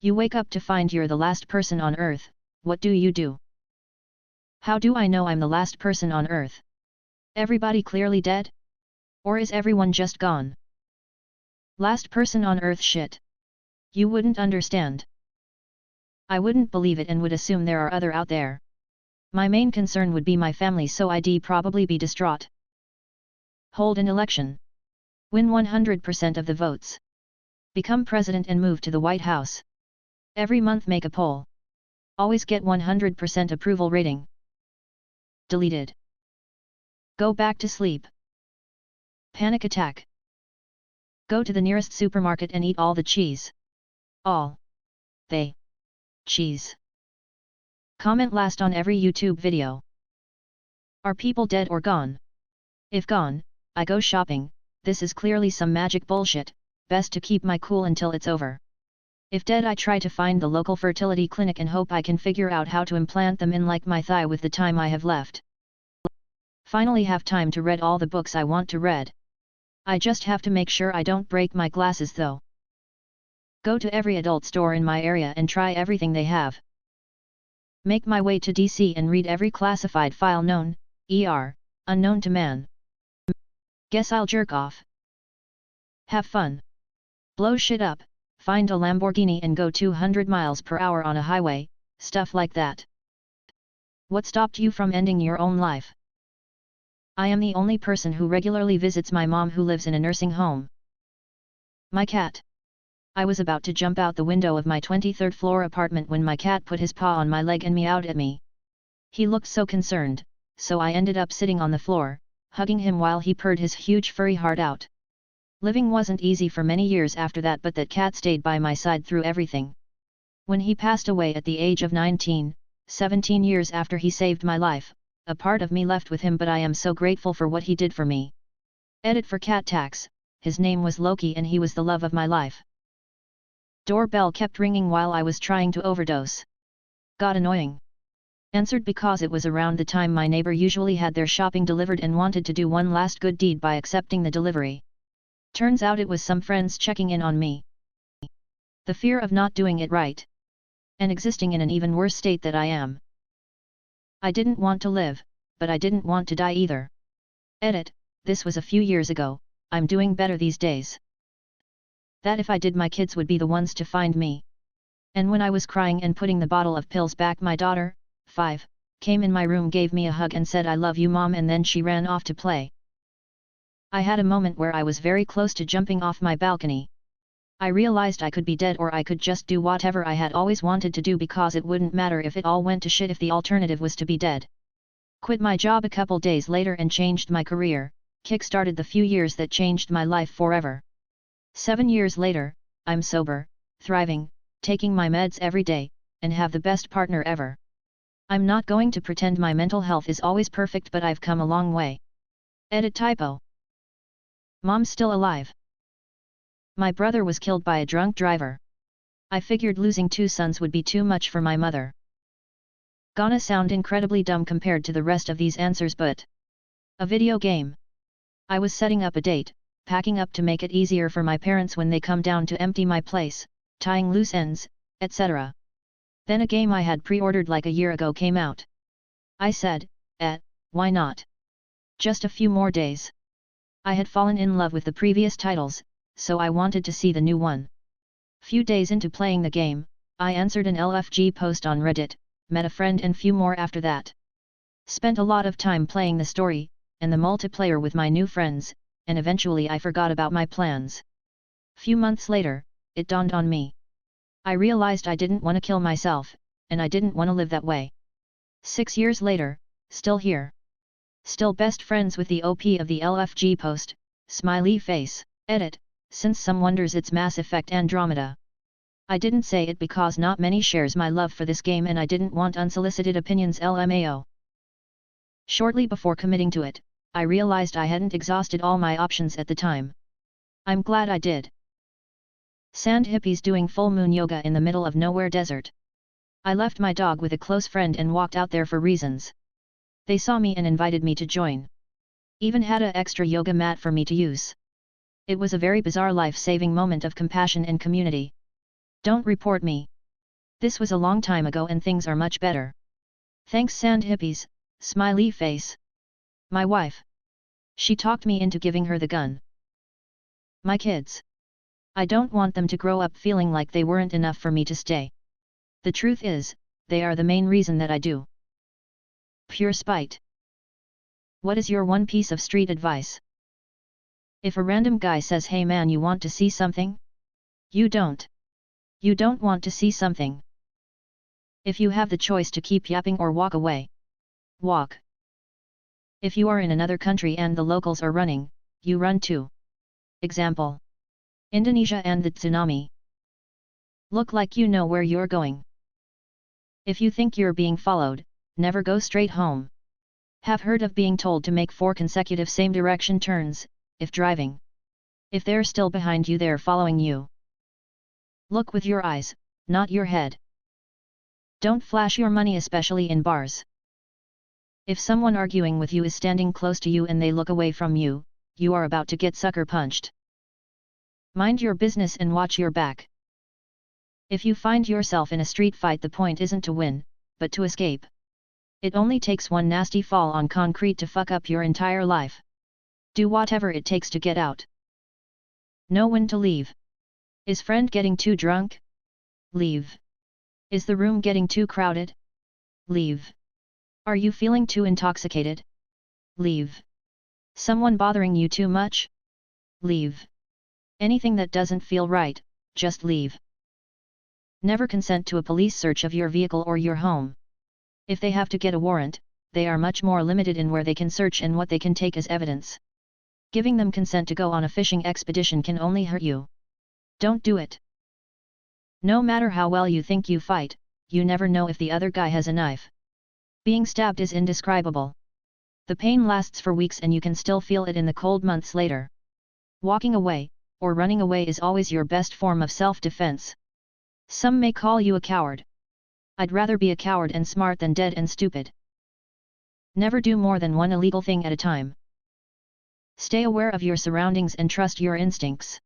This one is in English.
You wake up to find you're the last person on Earth, what do you do? How do I know I'm the last person on Earth? Everybody clearly dead? Or is everyone just gone? Last person on Earth shit. You wouldn't understand. I wouldn't believe it and would assume there are other out there. My main concern would be my family, so I'd probably be distraught. Hold an election. Win 100% of the votes. Become president and move to the White House. Every month make a poll. Always get 100% approval rating. Deleted. Go back to sleep. Panic attack. Go to the nearest supermarket and eat all the cheese. All. They. Cheese. Comment last on every YouTube video. Are people dead or gone? If gone, I go shopping. This is clearly some magic bullshit, best to keep my cool until it's over. If dead, I try to find the local fertility clinic and hope I can figure out how to implant them in like my thigh with the time I have left. Finally have time to read all the books I want to read. I just have to make sure I don't break my glasses though. Go to every adult store in my area and try everything they have. Make my way to DC and read every classified file known, unknown to man. Guess I'll jerk off. Have fun. Blow shit up, find a Lamborghini and go 200 miles per hour on a highway, stuff like that. What stopped you from ending your own life? I am the only person who regularly visits my mom, who lives in a nursing home. My cat. I was about to jump out the window of my 23rd floor apartment when my cat put his paw on my leg and meowed at me. He looked so concerned, so I ended up sitting on the floor, hugging him while he purred his huge furry heart out. Living wasn't easy for many years after that, but that cat stayed by my side through everything. When he passed away at the age of 19, 17 years after he saved my life, a part of me left with him, but I am so grateful for what he did for me. Edit for cat tax. His name was Loki and he was the love of my life. Doorbell kept ringing while I was trying to overdose. Got annoying. Answered because it was around the time my neighbor usually had their shopping delivered and wanted to do one last good deed by accepting the delivery. Turns out it was some friends checking in on me. The fear of not doing it right. And existing in an even worse state that I am. I didn't want to live, but I didn't want to die either. Edit, this was a few years ago, I'm doing better these days. That if I did, my kids would be the ones to find me. And when I was crying and putting the bottle of pills back, my daughter, 5, came in my room, gave me a hug and said, "I love you, Mom," and then she ran off to play. I had a moment where I was very close to jumping off my balcony. I realized I could be dead or I could just do whatever I had always wanted to do, because it wouldn't matter if it all went to shit if the alternative was to be dead. Quit my job a couple days later and changed my career, kick-started the few years that changed my life forever. 7 years later, I'm sober, thriving, taking my meds every day, and have the best partner ever. I'm not going to pretend my mental health is always perfect, but I've come a long way. Edit typo. Mom's still alive. My brother was killed by a drunk driver. I figured losing 2 sons would be too much for my mother. Gonna sound incredibly dumb compared to the rest of these answers, but a video game. I was setting up a date, packing up to make it easier for my parents when they come down to empty my place, tying loose ends, etc. Then a game I had pre-ordered like a year ago came out. I said, why not? Just a few more days. I had fallen in love with the previous titles, so I wanted to see the new one. Few days into playing the game, I answered an LFG post on Reddit, met a friend and few more after that. Spent a lot of time playing the story, and the multiplayer with my new friends, and eventually I forgot about my plans. Few months later, it dawned on me. I realized I didn't want to kill myself, and I didn't want to live that way. 6 years later, still here. Still best friends with the OP of the LFG post, smiley face. Edit, since some wonders it's Mass Effect Andromeda. I didn't say it because not many shares my love for this game and I didn't want unsolicited opinions, LMAO. Shortly before committing to it, I realized I hadn't exhausted all my options at the time. I'm glad I did. Sand hippies doing full moon yoga in the middle of nowhere desert. I left my dog with a close friend and walked out there for reasons. They saw me and invited me to join. Even had a extra yoga mat for me to use. It was a very bizarre life-saving moment of compassion and community. Don't report me. This was a long time ago and things are much better. Thanks sand hippies, smiley face. My wife. She talked me into giving her the gun. My kids. I don't want them to grow up feeling like they weren't enough for me to stay. The truth is, they are the main reason that I do. Pure spite. What is your one piece of street advice? If a random guy says, hey man, you want to see something? You don't. You don't want to see something. If you have the choice to keep yapping or walk away, walk. If you are in another country and the locals are running, you run too. Example. Indonesia and the tsunami. Look like you know where you're going. If you think you're being followed, never go straight home. Have heard of being told to make 4 consecutive same direction turns, if driving. If they're still behind you, they're following you. Look with your eyes, not your head. Don't flash your money, especially in bars. If someone arguing with you is standing close to you and they look away from you, you are about to get sucker punched. Mind your business and watch your back. If you find yourself in a street fight, the point isn't to win, but to escape. It only takes one nasty fall on concrete to fuck up your entire life. Do whatever it takes to get out. Know when to leave. Is friend getting too drunk? Leave. Is the room getting too crowded? Leave. Are you feeling too intoxicated? Leave. Someone bothering you too much? Leave. Anything that doesn't feel right, just leave. Never consent to a police search of your vehicle or your home. If they have to get a warrant, they are much more limited in where they can search and what they can take as evidence. Giving them consent to go on a fishing expedition can only hurt you. Don't do it. No matter how well you think you fight, you never know if the other guy has a knife. Being stabbed is indescribable. The pain lasts for weeks and you can still feel it in the cold months later. Walking away, or running away, is always your best form of self-defense. Some may call you a coward. I'd rather be a coward and smart than dead and stupid. Never do more than one illegal thing at a time. Stay aware of your surroundings and trust your instincts.